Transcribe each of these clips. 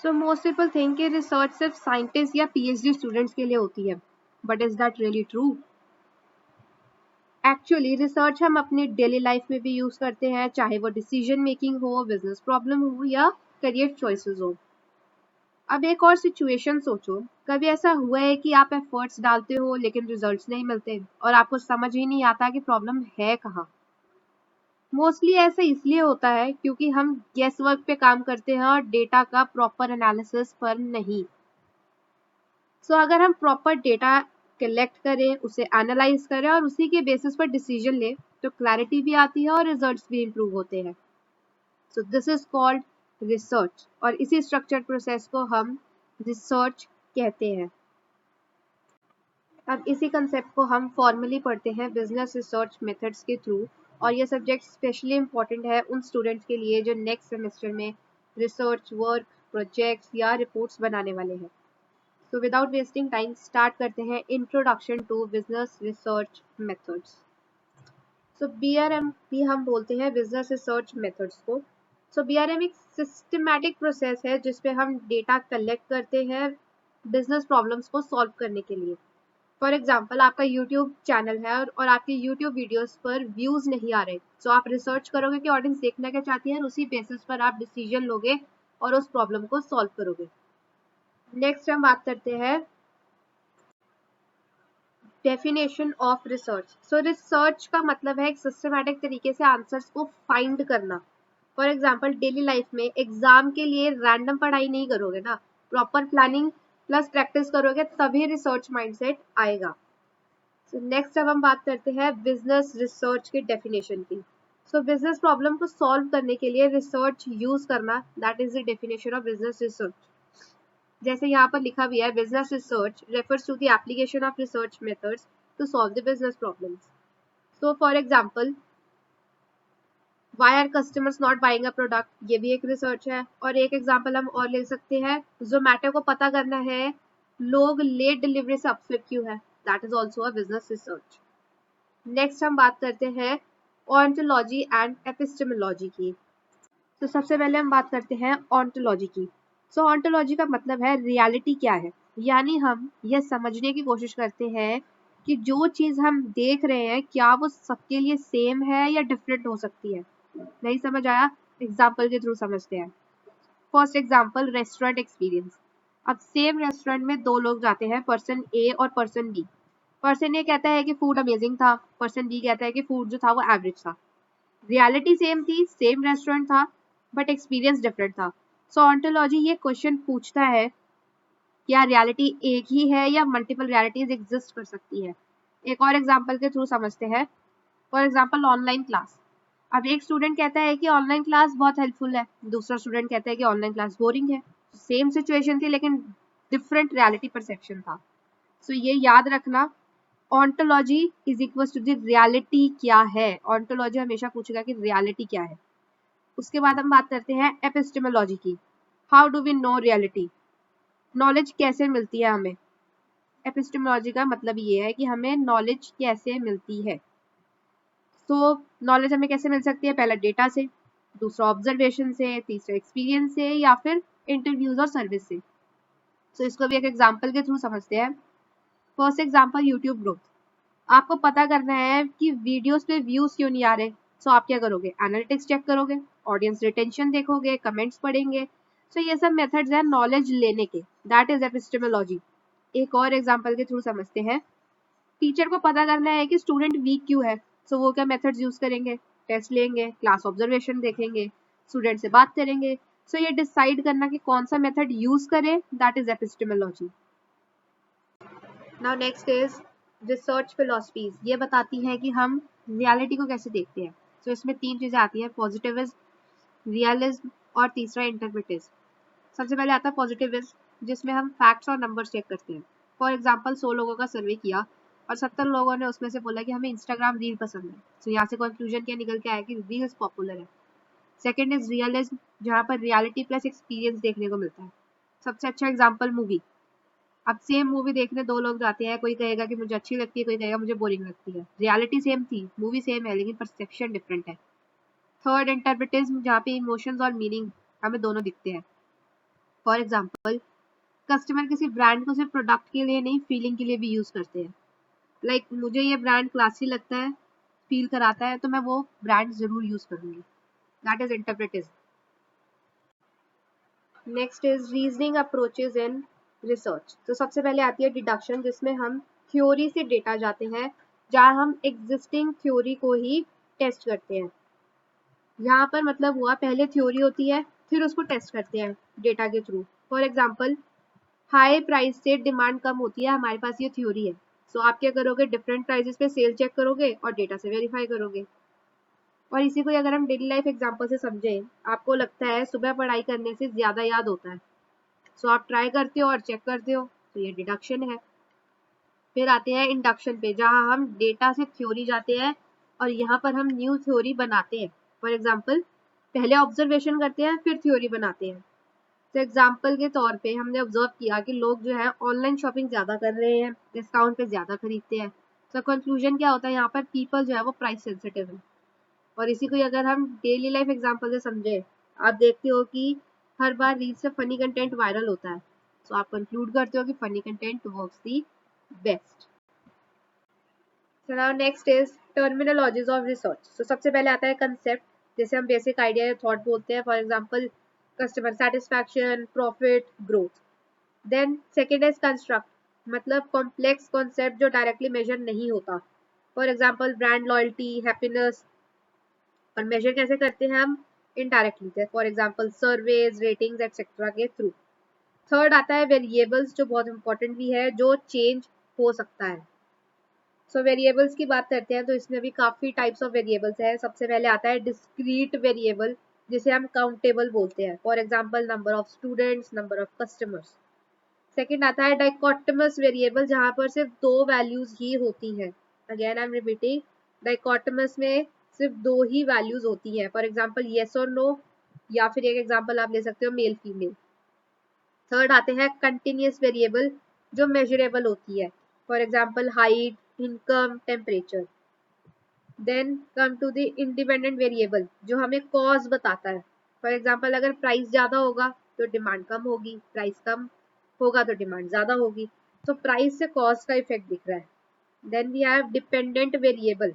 So most people think कि research सिर्फ scientist या पीएचडी स्टूडेंट्स के लिए होती है, but is that really true? Actually research हम अपनी डेली लाइफ में भी यूज करते हैं, चाहे वो डिसीजन मेकिंग हो, बिजनेस प्रॉब्लम हो या करियर चॉइसेस हो। अब एक और सिचुएशन सोचो, कभी ऐसा हुआ है कि आप एफर्ट्स डालते हो लेकिन रिजल्ट्स नहीं मिलते और आपको समझ ही नहीं आता कि प्रॉब्लम है कहाँ? मोस्टली ऐसा इसलिए होता है क्योंकि हम गेस वर्क पे काम करते हैं और डेटा का प्रॉपर एनालिसिस पर नहीं। सो अगर हम प्रॉपर डेटा कलेक्ट करें, उसे एनालाइज करें और उसी के बेसिस पर डिसीजन लें, तो क्लैरिटी भी आती है और रिजल्ट्स भी इंप्रूव होते हैं। So this is called research, और इसी स्ट्रक्चर्ड प्रोसेस को हम रिसर्च कहते हैं। अब इसी कंसेप्ट को हम फॉर्मली पढ़ते हैं बिजनेस रिसर्च मेथड्स के थ्रू, और ये सब्जेक्ट स्पेशली इंपॉर्टेंट है उन स्टूडेंट्स के लिए जो नेक्स्ट सेमेस्टर में रिसर्च वर्क, प्रोजेक्ट्स या रिपोर्ट्स बनाने वाले हैं। So without wasting time, start करते हैं introduction to business research methods. So BRM भी हम बोलते हैं बिजनेस रिसर्च मेथड्स को। सो BRM एक सिस्टमैटिक प्रोसेस है जिसपे हम डेटा कलेक्ट करते हैं बिजनेस प्रॉब्लम्स को सॉल्व करने के लिए। फॉर एग्जाम्पल, आपका यूट्यूब चैनल है और आपके यूट्यूब वीडियोस पर व्यूज नहीं आ रहे, सो आप रिसर्च करोगे कि ऑडियंस देखना क्या चाहती है और उसी बेसिस पर आप डिसीजन लोगे और उस प्रॉब्लम को सॉल्व करोगे। नेक्स्ट हम बात करते हैं definition of research. So research का मतलब है एक सिस्टमैटिक तरीके से आंसर्स को फाइंड करना। फॉर एग्जाम्पल, डेली लाइफ में एग्जाम के लिए रैंडम पढ़ाई नहीं करोगे ना, प्रॉपर प्लानिंग प्लस प्रैक्टिस करोगे तभी रिसर्च माइंडसेट आएगा। सो नेक्स्ट अब हम बात करते हैं बिजनेस रिसर्च की डेफिनेशन की। सो बिजनेस प्रॉब्लम को सॉल्व करने के लिए रिसर्च यूज करना, that is the definition of business research. जैसे यहाँ पर लिखा भी है, business research refers to the application of research methods to solve the business problems. So for example, why are customers not buying a product, ये भी एक research है। और एक एग्जाम्पल हम और ले सकते हैं, जोमैटो को पता करना है लोग लेट डिलीवरी से अपसेट क्यों है, that is also a business research. Next हम बात करते हैं ऑन्टोलॉजी एंड एपिस्टेमोलॉजी की। तो सबसे पहले हम बात करते हैं ऑन्टोलॉजी की। सो ऑन्टोलॉजी का मतलब है रियलिटी क्या है, यानी हम यह समझने की कोशिश करते हैं कि जो चीज हम देख रहे हैं क्या वो सबके लिए सेम है या डिफरेंट हो सकती है। नहीं समझ आया? एग्जाम्पल के थ्रू समझते हैं। First example, restaurant experience. अब सेम रेस्टोरेंट में दो लोग जाते हैं, पर्सन ए और पर्सन बी। पर्सन ए कहता है कि फूड अमेजिंग था, पर्सन बी कहता है कि फूड जो था वो एवरेज था। रियलिटी सेम थी, सेम रेस्टोरेंट था, बट एक्सपीरियंस डिफरेंट था। सो ऑन्टोलॉजी ये क्वेश्चन पूछता है, क्या रियलिटी एक ही है या मल्टीपल रियलिटीज एग्जिस्ट कर सकती है। एक और एग्जांपल के थ्रू समझते हैं। For example, online class. अब एक स्टूडेंट कहता है कि ऑनलाइन क्लास बहुत हेल्पफुल है, दूसरा स्टूडेंट कहता है कि ऑनलाइन क्लास बोरिंग है। सेम सिचुएशन थी लेकिन डिफरेंट रियलिटी परसेप्शन था। सो ये याद रखना, ontology is equal to the reality क्या है। ऑन्टोलॉजी हमेशा पूछेगा कि रियलिटी क्या है। उसके बाद हम बात करते हैं एपिस्टेमोलॉजी की। How do we know reality, knowledge कैसे मिलती है हमें। एपिस्टेमोलॉजी का मतलब ये है कि हमें नॉलेज कैसे मिलती है। तो नॉलेज हमें कैसे मिल सकती है, पहला डेटा से, दूसरा ऑब्जर्वेशन से, तीसरा एक्सपीरियंस से, या फिर इंटरव्यूज और सर्विस से। तो इसको भी एक एग्जाम्पल के थ्रू समझते हैं। First example, YouTube growth. आपको पता करना है कि वीडियोस पे व्यूज क्यों नहीं आ रहे, सो आप क्या करोगे, एनालिटिक्स चेक करोगे, ऑडियंस रिटेंशन देखोगे, कमेंट्स पढ़ेंगे। सो ये सब मेथड्स हैं नॉलेज लेने के, दैट इज एपिस्टेमोलॉजी। एक और एग्जांपल के थ्रू समझते हैं। टीचर को पता करना है कि स्टूडेंट वीक क्यों है, सो वो क्या मेथड्स यूज करेंगे, टेस्ट लेंगे, क्लास ऑब्जर्वेशन देखेंगे, स्टूडेंट से बात करेंगे। सो ये डिसाइड करना कि कौन सा मेथड यूज करें, that is epistemology. Now next is research philosophies. ये बताती है कि हम रियलिटी को कैसे देखते हैं। तो इसमें तीन चीजें आती हैं, पॉजिटिविज्म, रियलिज्म और तीसरा इंटरप्रिटिज्म। सबसे पहले आता है पॉजिटिविज्म, जिसमें हम फैक्ट्स और नंबर्स चेक करते हैं। फॉर एग्जांपल, 100 लोगों का सर्वे किया और 70 लोगों ने उसमें से बोला कि हमें इंस्टाग्राम रील पसंद है। तो यहाँ से कंक्लूजन क्या निकल के आया कि रील्स पॉपुलर है। सेकेंड इज रियलिज्म, जहाँ पर रियलिटी प्लस एक्सपीरियंस देखने को मिलता है। सबसे अच्छा एग्जाम्पल, मूवी। अब सेम मूवी देखने दो लोग जाते हैं, कोई कहेगा कि मुझे अच्छी लगती है, कोई कहेगा मुझे बोरिंग लगती है। रियलिटी सेम थी, मूवी सेम है, लेकिन परसेप्शन डिफरेंट है। थर्ड, इंटरप्रिटिज्म, जहाँ पे इमोशंस और मीनिंग हमें दोनों दिखते हैं। फॉर एग्जाम्पल कस्टमर किसी ब्रांड को सिर्फ प्रोडक्ट के लिए नहीं, फीलिंग के लिए भी यूज करते हैं। लाइक मुझे ये ब्रांड क्लासी लगता है, फील कराता है, तो मैं वो ब्रांड जरूर यूज करूंगी। That is interpretation. Next is reasoning approaches in research. तो सबसे पहले आती है डिडक्शन, जिसमें हम थ्योरी से डेटा जाते हैं, जहाँ हम एग्जिस्टिंग थ्योरी को ही टेस्ट करते हैं। यहाँ पर मतलब हुआ पहले थ्योरी होती है, फिर उसको टेस्ट करते हैं डेटा के through. For example high price से डिमांड कम होती है, हमारे पास ये थ्योरी है। सो आप क्या करोगे, डिफरेंट प्राइसेस पे सेल चेक करोगे और डेटा से वेरीफाई करोगे। और इसी को अगर हम डेली लाइफ एग्जांपल से समझें, आपको लगता है सुबह पढ़ाई करने से ज़्यादा याद होता है, सो आप ट्राई करते हो और चेक करते हो, तो ये डिडक्शन है। फिर आते हैं इंडक्शन पे, जहाँ हम डेटा से थ्योरी जाते हैं और यहाँ पर हम न्यू थ्योरी बनाते हैं। फॉर एग्जाम्पल पहले ऑब्जर्वेशन करते हैं, फिर थ्योरी बनाते हैं। तो एग्जाम्पल के तौर पे हमने ऑब्जर्व किया कि लोग जो है ऑनलाइन शॉपिंग ज़्यादा कर रहे हैं, डिस्काउंट पे ज़्यादा खरीदते हैं। तो कंक्लूजन क्या होता है, यहाँ पर पीपल जो है वो प्राइस सेंसिटिव है। और इसी को अगर हम डेली लाइफ एग्जाम्पल से समझे, आप देखते हो कि हर बार रील से फनी कंटेंट वायरल होता है, तो आप कंक्लूड करते हो कि funny content works the best. So now next is terminologies of research. So सबसे पहले आता है कंसेप्ट, जैसे हम बेसिक आइडिया या थॉट बोलते हैं। For example customer satisfaction, profit, growth. Then second is construct, मतलब कॉम्प्लेक्स कॉन्सेप्ट जो डायरेक्टली मेजर नहीं होता। For example brand loyalty, happiness. और मेजर कैसे करते हैं हम, indirectly, for example surveys, ratings etcetera के थ्रू। थर्ड आता है वेरिएबल्स, जो बहुत इंपॉर्टेंट भी है, जो चेंज हो सकता है। सो वेरिएबल्स की बात करते हैं, तो इसमें भी काफ़ी टाइप्स ऑफ वेरिएबल्स है। सबसे पहले आता है डिस्क्रीट वेरिएबल, जिसे हम काउंटेबल बोलते हैं। For example number of students, number of customers. Second आता है डाइकोटमस वेरिएबल, जहाँ पर सिर्फ दो वैल्यूज ही होती हैं। अगेन आई एम रिपीटिंग, डाइकोटमस में सिर्फ दो ही वैल्यूज होती हैं। फॉर एग्जांपल येस और नो, या फिर एक एग्जांपल आप ले सकते हो मेल फीमेल। थर्ड आते हैं कंटिन्यूस वेरिएबल, जो मेजरेबल होती है। For example height, income, temperature. Then come to the independent variable, जो हमें कॉज बताता है। फॉर एग्जांपल अगर प्राइस ज़्यादा होगा तो डिमांड कम होगी, प्राइस कम होगा तो डिमांड ज़्यादा होगी। तो प्राइस से कॉज का इफेक्ट दिख रहा है। Then we have dependent variable,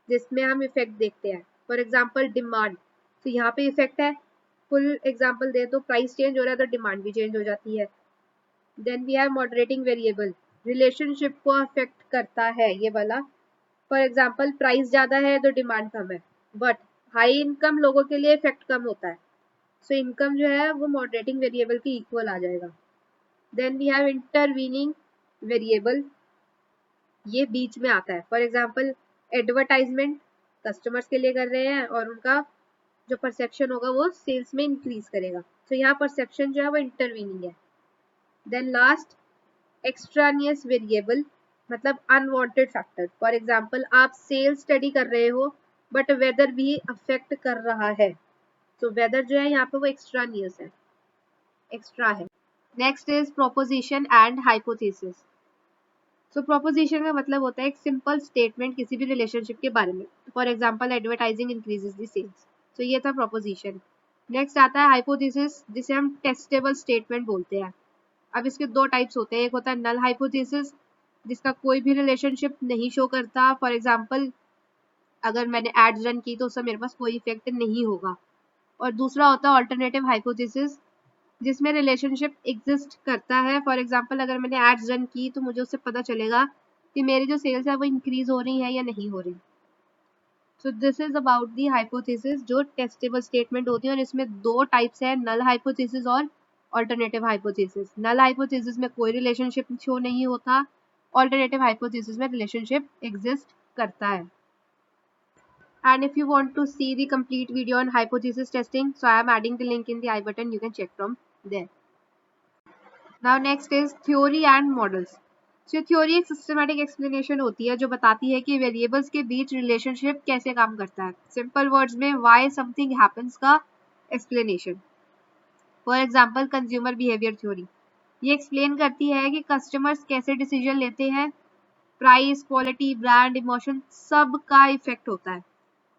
जिसमें हम इफेक्ट देखते हैं। फॉर एग्जांपल डिमांड, तो यहाँ पे इफेक्ट है। फुल एग्जांपल दे तो प्राइस चेंज हो रहा है तो डिमांड भी चेंज हो जाती है। Then we have moderating variable, relationship को अफेक्ट करता है ये वाला। फॉर एग्जाम्पल प्राइस ज़्यादा है तो डिमांड कम है, बट हाई इनकम लोगों के लिए इफेक्ट कम होता है। सो इनकम जो है वो मॉडरेटिंग वेरिएबल के इक्वल आ जाएगा। Then we have intervening variable, ये बीच में आता है। फॉर एग्जाम्पल एडवर्टाइजमेंट कस्टमर्स के लिए कर रहे हैं और उनका जो परसेप्शन होगा वो सेल्स में इंक्रीज करेगा। तो यहाँ परसेप्शन जो है वो इंटरवीनिंग है। देन लास्ट एक्स्ट्रानियस वेरिएबल, मतलब अनवांटेड फैक्टर। फॉर एग्जांपल आप सेल्स स्टडी कर रहे हो बट वेदर भी अफेक्ट कर रहा है, तो वेदर जो है यहाँ पे वो एक्स्ट्रानियस है, एक्स्ट्रा है। Next is proposition and hypothesis. So proposition का मतलब होता है एक सिंपल स्टेटमेंट किसी भी रिलेशनशिप के बारे में। For example advertising increases the sales, तो ये था प्रोपोजिशन। नेक्स्ट आता है हाइपोथेसिस, जिसे हम टेस्टेबल स्टेटमेंट बोलते हैं। अब इसके दो टाइप्स होते हैं, एक होता है नल हाइपोथेसिस, जिसका कोई भी रिलेशनशिप नहीं शो करता। फॉर एग्जांपल अगर मैंने एड्स रन की तो उससे मेरे पास कोई इफेक्ट नहीं होगा। और दूसरा होता है ऑल्टरनेटिव हाइपोथेसिस, जिसमें रिलेशनशिप एग्जिस्ट करता है। फॉर एग्जांपल अगर मैंने एड्स रन की तो मुझे उससे पता चलेगा कि मेरी जो सेल्स है वो इंक्रीज हो रही है या नहीं हो रही। So this is about the hypothesis, जो टेस्टेबल स्टेटमेंट होती है। और इसमें दो टाइप्स है, नल हाइपोथेसिस और ऑल्टरनेटिव हाइपोथेसिस। नल हाइपोथेसिस में कोई रिलेशनशिप शो नहीं होता, ऑल्टरनेटिव हाइपोथेसिस में रिलेशनशिप एग्जिस्ट करता है। And if you want to see the complete video on hypothesis testing, so I am adding the link in the I button, you can check from there. Now next is theory and models. So theory एक systematic explanation होती है जो बताती है कि variables के बीच relationship कैसे काम करता है। Simple words में why something happens का explanation. For example consumer behavior theory, ये explain करती है कि customers कैसे decision लेते हैं, price, quality, brand, emotion सब का effect होता है।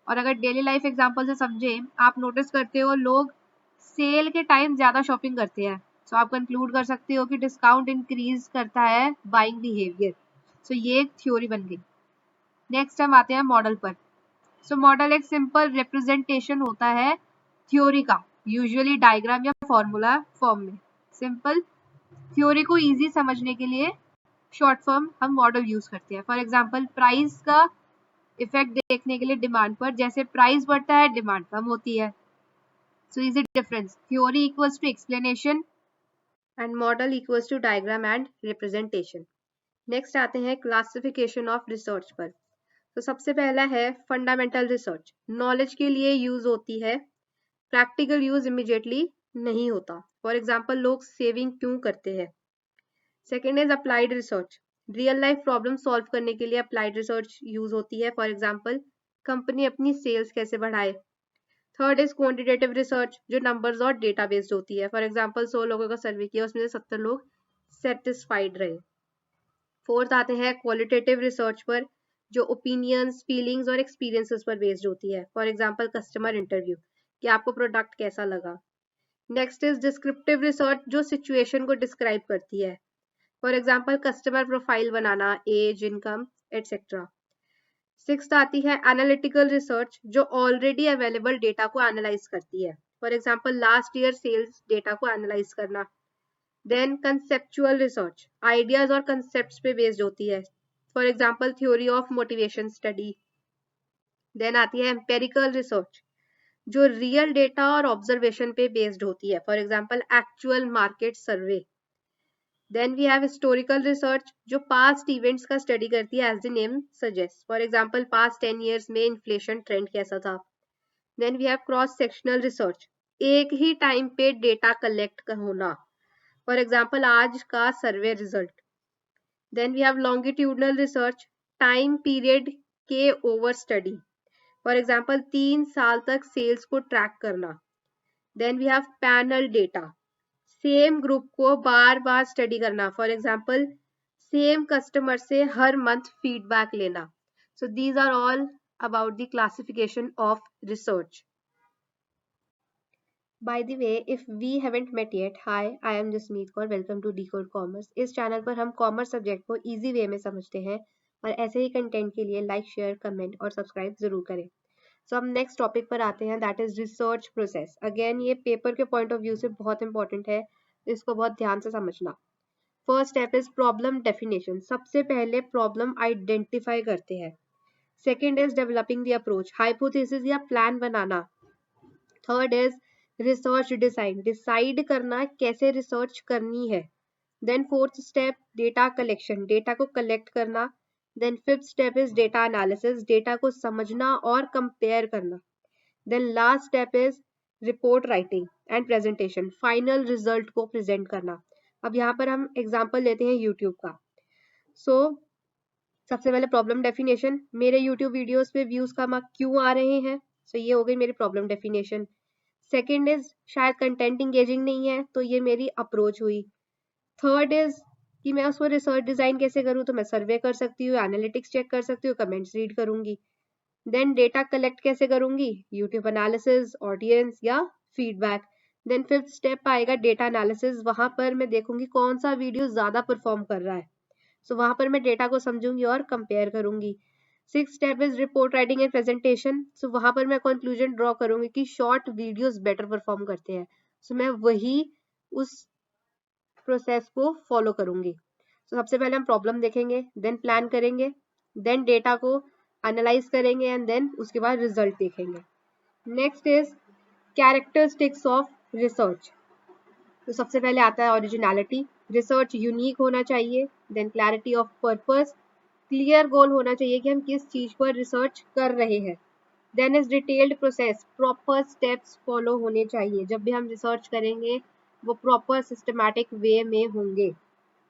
और अगर डेली लाइफ एग्जांपल से समझें, आप नोटिस करते हो लोग सेल के टाइम ज़्यादा शॉपिंग करते हैं, सो आप कंक्लूड कर सकते हो कि डिस्काउंट इंक्रीज करता है बाइंग बिहेवियर। सो ये एक थ्योरी बन गई। नेक्स्ट हम आते हैं मॉडल पर। सो मॉडल एक सिंपल रिप्रेजेंटेशन होता है थ्योरी का, यूजुअली डायग्राम या फॉर्मूला फॉर्म में। सिंपल थ्योरी को इजी समझने के लिए शॉर्ट फॉर्म हम मॉडल यूज करते हैं। फॉर एग्जांपल प्राइस का इफेक्ट देखने के लिए डिमांड पर, जैसे प्राइस बढ़ता है डिमांड कम होती है। So is it difference, theory equals to explanation and model equals to diagram and representation. Next आते हैं क्लासिफिकेशन ऑफ रिसर्च पर। तो सबसे पहला है फंडामेंटल रिसर्च, नॉलेज के लिए यूज होती है, प्रैक्टिकल यूज इमीडिएटली नहीं होता। फॉर एग्जाम्पल लोग सेविंग क्यों करते हैं। Second is applied research, real life problem solve करने के लिए अप्लाइड रिसर्च यूज होती है। फॉर एग्जाम्पल कंपनी अपनी सेल्स कैसे बढ़ाए। थर्ड इज क्वांटिटेटिव रिसर्च, जो नंबर्स और डेटा बेस्ड होती है। फॉर एग्जाम्पल 100 लोगों का सर्वे किया, उसमें से 70 लोग सेटिस्फाइड रहे। फोर्थ आते हैं क्वालिटेटिव रिसर्च पर, जो ओपिनियंस, फीलिंग्स और एक्सपीरियंसेस पर बेस्ड होती है। फॉर एग्जाम्पल कस्टमर इंटरव्यू, कि आपको प्रोडक्ट कैसा लगा। नेक्स्ट इज डिस्क्रिप्टिव रिसर्च, जो सिचुएशन को डिस्क्राइब करती है। फॉर एग्जाम्पल कस्टमर प्रोफाइल बनाना, एज, इनकम एटसेट्रा। सिक्स्थ आती है एनालिटिकल रिसर्च, जो ऑलरेडी अवेलेबल डेटा को एनालाइज करती है। For example last year sales data को एनालाइज करना। देन कंसेप्चुअल रिसर्च, आइडियाज और कंसेप्ट्स पे बेस्ड होती है। For example theory of motivation study. Then आती है एम्पेरिकल रिसर्च, जो रियल डेटा और ऑब्जर्वेशन पे बेस्ड होती है। For example actual market survey. Then we have historical research, जो पास्ट इवेंट्स का स्टडी करती है, as the name suggest. For example past 10 years में इन्फ्लेशन ट्रेंड कैसा था। Then we have cross sectional research, एक ही टाइम पे डेटा कलेक्ट होना। फॉर एग्जाम्पल आज का survey result. Then we have longitudinal research, time period के ओवर स्टडी। फॉर एग्जाम्पल 3 साल तक सेल्स को ट्रैक करना। Then we have panel data, same group को बार बार स्टडी करना। फॉर एग्जाम्पल सेम कस्टमर से हर मंथ फीडबैक लेना। So these are all about the classification of research. By the way, if we haven't met yet, hi, I am Jasmeet Kaur. Welcome to Decode Commerce. इस channel पर हम commerce subject को easy way में समझते हैं और ऐसे ही content के लिए लाइक, शेयर, कमेंट और सब्सक्राइब जरूर करें। सो हम नेक्स्ट टॉपिक पर आते हैं, that is research process. Again ये पेपर के पॉइंट ऑफ व्यू से बहुत इंपॉर्टेंट है, इसको बहुत ध्यान से समझना। First step is problem definition, सबसे पहले प्रॉब्लम आइडेंटिफाई करते हैं। Second is developing the approach, hypothesis या प्लान बनाना। Third is research design, decide करना कैसे रिसर्च करनी है। Then fourth step data collection, data को कलेक्ट करना। Then fifth step is data analysis, data को समझना और कंपेयर करना। Then last step is report writing and presentation, final result को प्रेजेंट करना। अब यहाँ पर हम एग्जाम्पल लेते हैं यूट्यूब का। सो सबसे पहले प्रॉब्लम डेफिनेशन, मेरे यूट्यूब वीडियोस पे व्यूज कम क्यों आ रहे हैं। सो ये हो गई मेरी प्रॉब्लम डेफिनेशन। सेकेंड इज शायद कंटेंट इंगेजिंग नहीं है, तो ये मेरी अप्रोच हुई। थर्ड इज कि मैं उसको रिसर्च डिजाइन कैसे करूँ, तो मैं सर्वे कर सकती हूँ, एनालिटिक्स चेक कर सकती हूँ, कमेंट्स रीड करूंगी। देन डेटा कलेक्ट कैसे करूंगी, यूट्यूब एनालिसिस, ऑडियंस या फीडबैक। देन फिफ्थ स्टेप आएगा डेटा एनालिसिस, वहां पर मैं देखूंगी कौन सा वीडियो ज्यादा परफॉर्म कर रहा है। सो वहां पर मैं डेटा को समझूंगी और कंपेयर करूंगी। Six step is report writing and presentation, so वहां पर मैं कंक्लूजन ड्रॉ करूंगी कि शॉर्ट वीडियोस बेटर परफॉर्म करते हैं। सो मैं वही उस प्रोसेस को फॉलो करूंगी। सो सबसे पहले हम प्रॉब्लम देखेंगे, देन प्लान करेंगे, देन डेटा को एनालाइज करेंगे एंड देन उसके बाद रिजल्ट देखेंगे। Next is characteristics of research. तो सबसे पहले आता है ओरिजिनलिटी, रिसर्च यूनिक होना चाहिए। Then clarity of purpose, clear goal होना चाहिए कि हम किस चीज पर रिसर्च कर रहे हैं। Then is detailed process, proper steps follow होने चाहिए, जब भी हम रिसर्च करेंगे वो प्रॉपर सिस्टमैटिक वे में होंगे।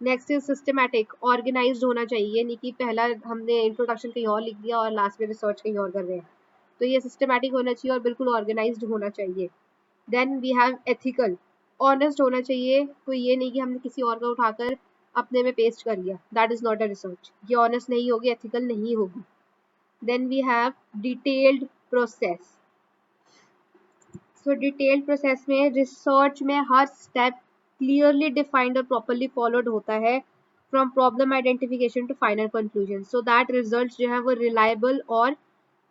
नेक्स्ट इज सिस्टमैटिक, ऑर्गेनाइज्ड होना चाहिए, नहीं कि पहला हमने इंट्रोडक्शन कहीं और लिख दिया और लास्ट में रिसर्च कहीं और कर रहे हैं। तो ये सिस्टमैटिक होना चाहिए और बिल्कुल ऑर्गेनाइज्ड होना चाहिए। Then we have ethical, honest होना चाहिए, कोई ये नहीं कि हमने किसी और का उठाकर अपने में पेस्ट कर लिया, that is not a research, ये ऑनेस्ट नहीं होगी, एथिकल नहीं होगी। Then we have detailed process, so detailed process में रिसर्च में हर स्टेप क्लियरली डिफाइंड और प्रॉपरली फॉलोड होता है from problem identification to final conclusion, so that result जो है वो रिलायबल और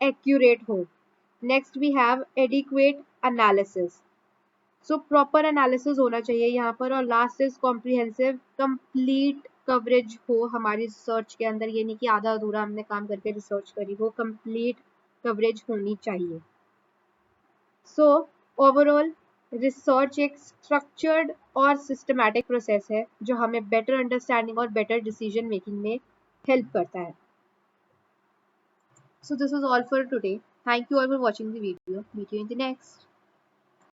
एक्यूरेट हो। Next we have adequate analysis. So proper analysis होना चाहिए यहाँ पर। और last is comprehensive, complete coverage हो हमारी रिसर्च के अंदर, ये नहीं कि आधा अधूरा हमने काम करके रिसर्च करी, वो कंप्लीट कवरेज होनी चाहिए। सो ओवरऑल रिसर्च एक स्ट्रक्चर्ड और सिस्टमैटिक प्रोसेस है जो हमें बेटर अंडरस्टैंडिंग और बेटर डिसीजन मेकिंग में हेल्प करता है। So this was all for today. Thank you all for watching the video. Meet you in the next.